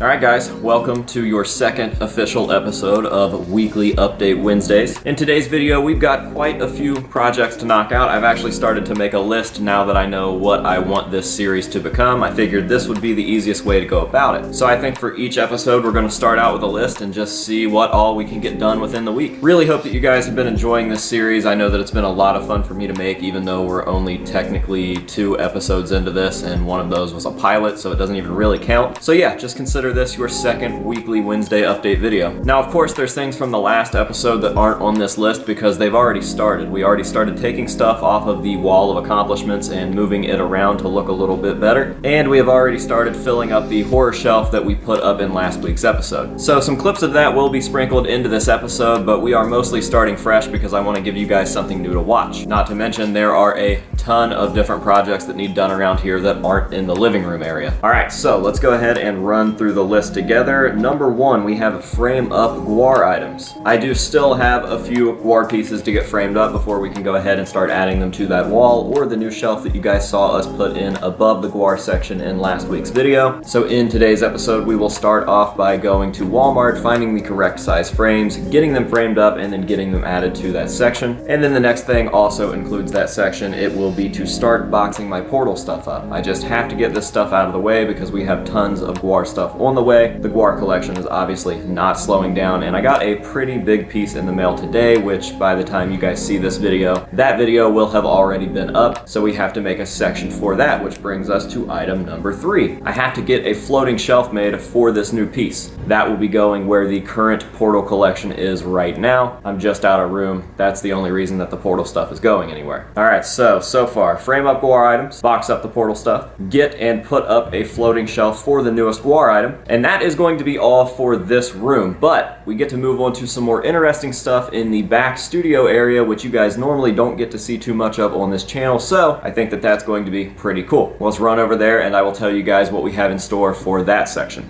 Alright guys, welcome to your second official episode of Weekly Update Wednesdays. In today's video, we've got quite a few projects to knock out. I've actually started to make a list now that I know what I want this series to become. I figured this would be the easiest way to go about it. So I think for each episode, we're going to start out with a list and just see what all we can get done within the week. Really hope that you guys have been enjoying this series. I know that it's been a lot of fun for me to make, even though we're only technically 2 episodes into this, and one of those was a pilot, so it doesn't even really count. So yeah, just consider this your second weekly Wednesday update video. Now, of course, there's things from the last episode that aren't on this list because they've already started. We already started taking stuff off of the wall of accomplishments and moving it around to look a little bit better. And we have already started filling up the horror shelf that we put up in last week's episode. So some clips of that will be sprinkled into this episode, but we are mostly starting fresh because I want to give you guys something new to watch. Not to mention, there are a ton of different projects that need done around here that aren't in the living room area. All right, so let's go ahead and run through the list together. Number 1, we have frame up guar items. I do still have a few guar pieces to get framed up before we can go ahead and start adding them to that wall or the new shelf that you guys saw us put in above the guar section in last week's video. So in today's episode, we will start off by going to Walmart, finding the correct size frames, getting them framed up, and then getting them added to that section. And then the next thing also includes that section. It will be to start boxing my portal stuff up. I just have to get this stuff out of the way because we have tons of guar stuff on the way. The guar collection is obviously not slowing down, and I got a pretty big piece in the mail today, which by the time you guys see this video, that video will have already been up, so we have to make a section for that, which brings us to item number 3. I have to get a floating shelf made for this new piece. That will be going where the current portal collection is right now. I'm just out of room. That's the only reason that the portal stuff is going anywhere. Alright, so far, frame up guar items, box up the portal stuff, get and put up a floating shelf for the newest guar item, and that is going to be all for this room, but we get to move on to some more interesting stuff in the back studio area, which you guys normally don't get to see too much of on this channel, so I think that that's going to be pretty cool. Let's run over there and I will tell you guys what we have in store for that section.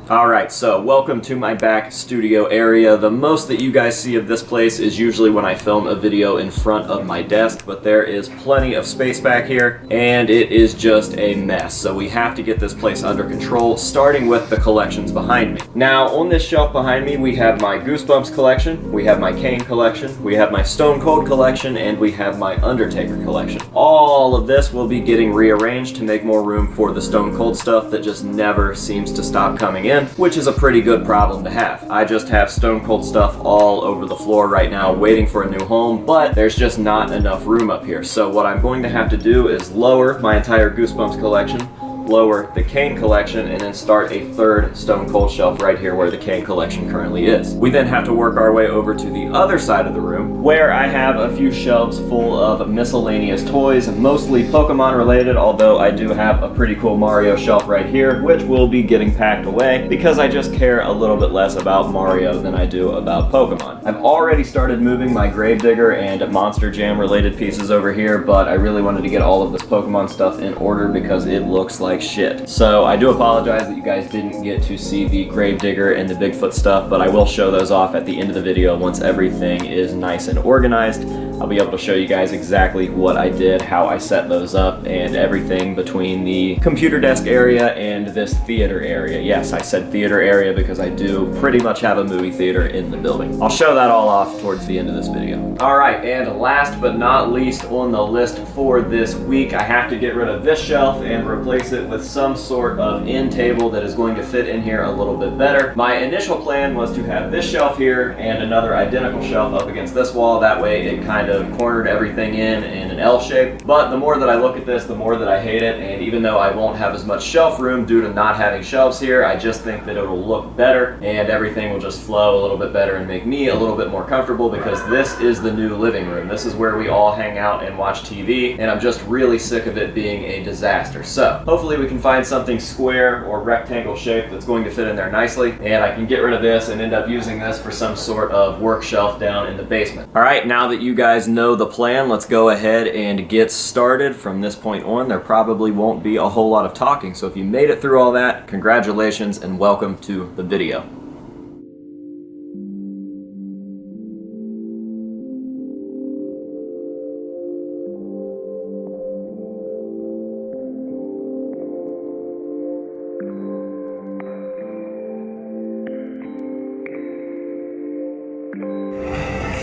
Alright, so welcome to my back studio area. The most that you guys see of this place is usually when I film a video in front of my desk, but there is plenty of space back here, and it is just a mess. So we have to get this place under control, starting with the collections behind me. Now, on this shelf behind me, we have my Goosebumps collection, we have my Kane collection, we have my Stone Cold collection, and we have my Undertaker collection. All of this will be getting rearranged to make more room for the Stone Cold stuff that just never seems to stop coming in, which is a pretty good problem to have. I just have Stone Cold stuff all over the floor right now waiting for a new home, but there's just not enough room up here. So what I'm going to have to do is lower my entire Goosebumps collection, lower the Kane collection, and then start a third Stone Cold shelf right here where the Kane collection currently is. We then have to work our way over to the other side of the room where I have a few shelves full of miscellaneous toys, mostly Pokemon related, although I do have a pretty cool Mario shelf right here, which will be getting packed away because I just care a little bit less about Mario than I do about Pokemon. I've already started moving my Gravedigger and Monster Jam related pieces over here, but I really wanted to get all of this Pokemon stuff in order because it looks like shit. So I do apologize that you guys didn't get to see the Gravedigger and the Bigfoot stuff, but I will show those off at the end of the video once everything is nice and organized. I'll be able to show you guys exactly what I did, how I set those up, and everything between the computer desk area and this theater area. Yes, I said theater area because I do pretty much have a movie theater in the building. I'll show that all off towards the end of this video. Alright, and last but not least on the list for this week, I have to get rid of this shelf and replace it with some sort of end table that is going to fit in here a little bit better. My initial plan was to have this shelf here and another identical shelf up against this wall. That way it kind of cornered everything in an L shape. But the more that I look at this, the more that I hate it. And even though I won't have as much shelf room due to not having shelves here, I just think that it'll look better and everything will just flow a little bit better and make me a little bit more comfortable because this is the new living room. This is where we all hang out and watch TV, and I'm just really sick of it being a disaster. So hopefully we can find something square or rectangle shape that's going to fit in there nicely, and I can get rid of this and end up using this for some sort of work shelf down in the basement. Alright, now that you guys know the plan, let's go ahead and get started. From this point on, there probably won't be a whole lot of talking, so if you made it through all that, congratulations and welcome to the video.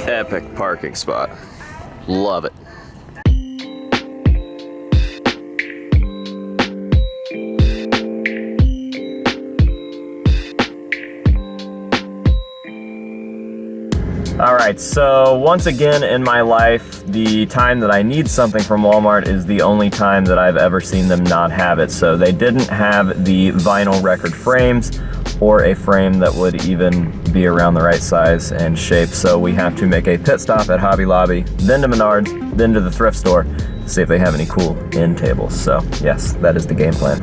Epic parking spot. Love it. Alright, so once again in my life, the time that I need something from Walmart is the only time that I've ever seen them not have it. So they didn't have the vinyl record frames or a frame that would even be around the right size and shape. So we have to make a pit stop at Hobby Lobby, then to Menards, then to the thrift store to see if they have any cool end tables. So yes, that is the game plan.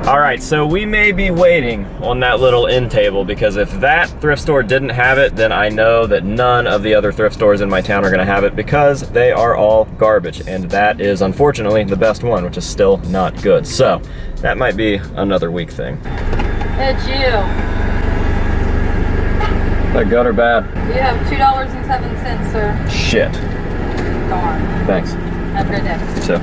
Alright, so we may be waiting on that little end table, because if that thrift store didn't have it, then I know that none of the other thrift stores in my town are going to have it, because they are all garbage, and that is unfortunately the best one, which is still not good. So that might be another week thing. It's you. That good or bad? You have $2.07, sir. Shit. Darn. Thanks. Have a great day. So.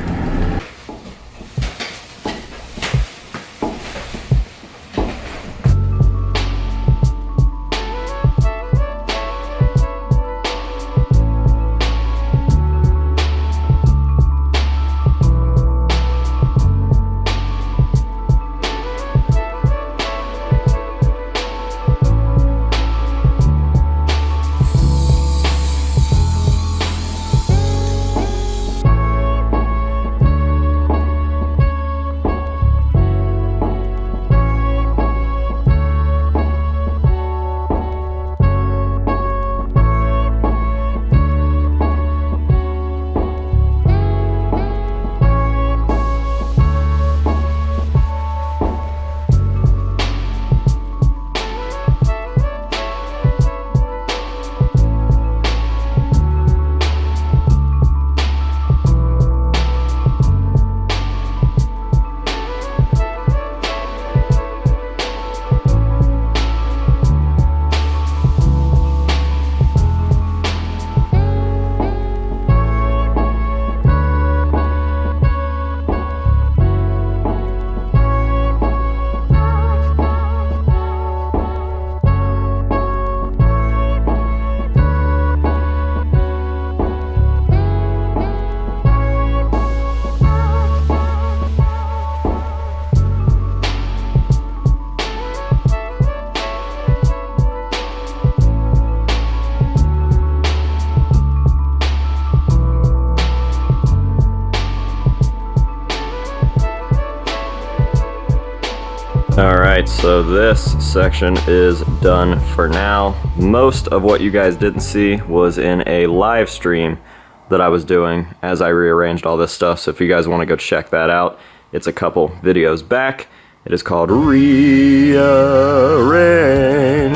Alright, so this section is done for now. Most of what you guys didn't see was in a live stream that I was doing as I rearranged all this stuff, so if you guys want to go check that out, it's a couple videos back. It is called Rearrange.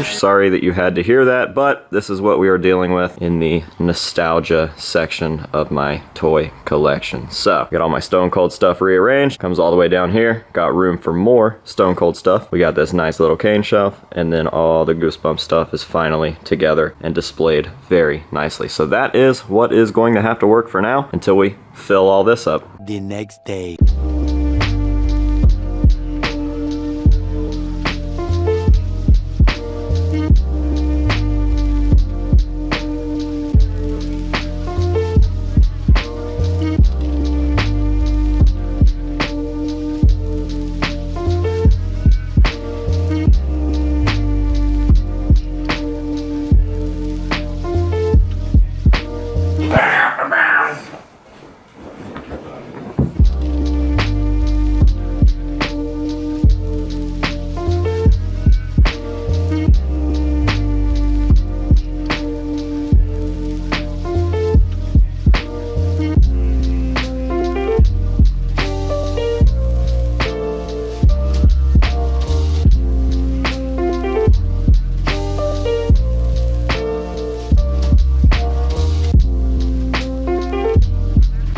Sorry that you had to hear that, but this is what we are dealing with in the nostalgia section of my toy collection. So, got all my Stone Cold stuff rearranged. Comes all the way down here. Got room for more Stone Cold stuff. We got this nice little cane shelf, and then all the Goosebumps stuff is finally together and displayed very nicely. So that is what is going to have to work for now until we fill all this up. The next day.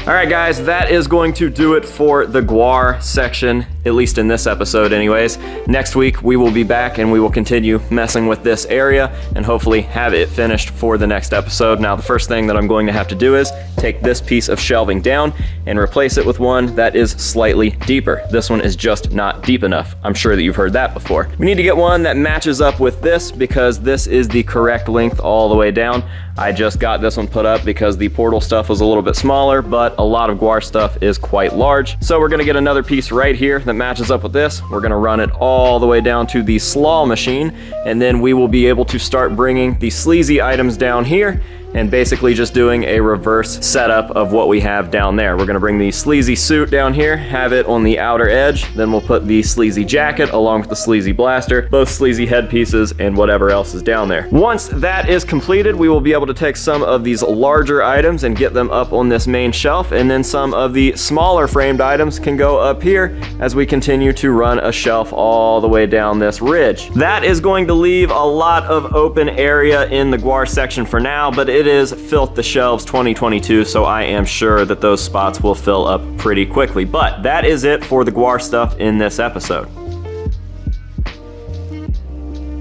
All right, guys, that is going to do it for the guar section, at least in this episode anyways. Next week, we will be back and we will continue messing with this area and hopefully have it finished for the next episode. Now, the first thing that I'm going to have to do is take this piece of shelving down and replace it with one that is slightly deeper. This one is just not deep enough. I'm sure that you've heard that before. We need to get one that matches up with this because this is the correct length all the way down. I just got this one put up because the portal stuff was a little bit smaller, but a lot of guar stuff is quite large. So we're gonna get another piece right here that matches up with this. We're gonna run it all the way down to the slaw machine, and then we will be able to start bringing the sleazy items down here and basically just doing a reverse setup of what we have down there. We're gonna bring the sleazy suit down here, have it on the outer edge, then we'll put the sleazy jacket along with the sleazy blaster, both sleazy headpieces, and whatever else is down there. Once that is completed, we will be able to take some of these larger items and get them up on this main shelf, and then some of the smaller framed items can go up here as we continue to run a shelf all the way down this ridge. That is going to leave a lot of open area in the guar section for now, but it is Filth the Shelves 2022, so I am sure that those spots will fill up pretty quickly. But that is it for the guar stuff in this episode.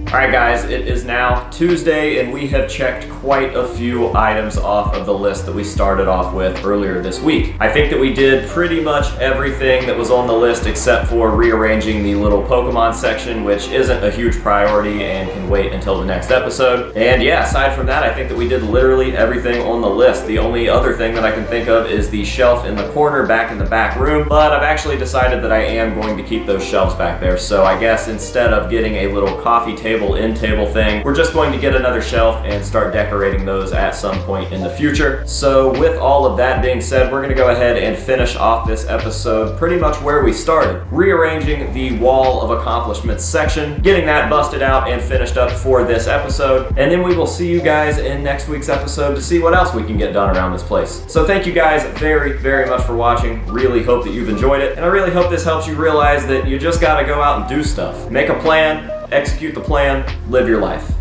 All right, guys, it is now Tuesday, and we have checked quite a few items off of the list that we started off with earlier this week. I think that we did pretty much everything that was on the list except for rearranging the little Pokemon section, which isn't a huge priority and can wait until the next episode. And yeah, aside from that, I think that we did literally everything on the list. The only other thing that I can think of is the shelf in the corner back in the back room, but I've actually decided that I am going to keep those shelves back there. So I guess instead of getting a little coffee table end table thing, we're just going to get another shelf and start decorating those at some point in the future. So with all of that being said, we're gonna go ahead and finish off this episode pretty much where we started, rearranging the wall of accomplishments section, getting that busted out and finished up for this episode, and then we will see you guys in next week's episode to see what else we can get done around this place. So thank you guys very, very much for watching. Really hope that you've enjoyed it, and I really hope this helps you realize that you just gotta go out and do stuff. Make a plan, execute the plan, live your life.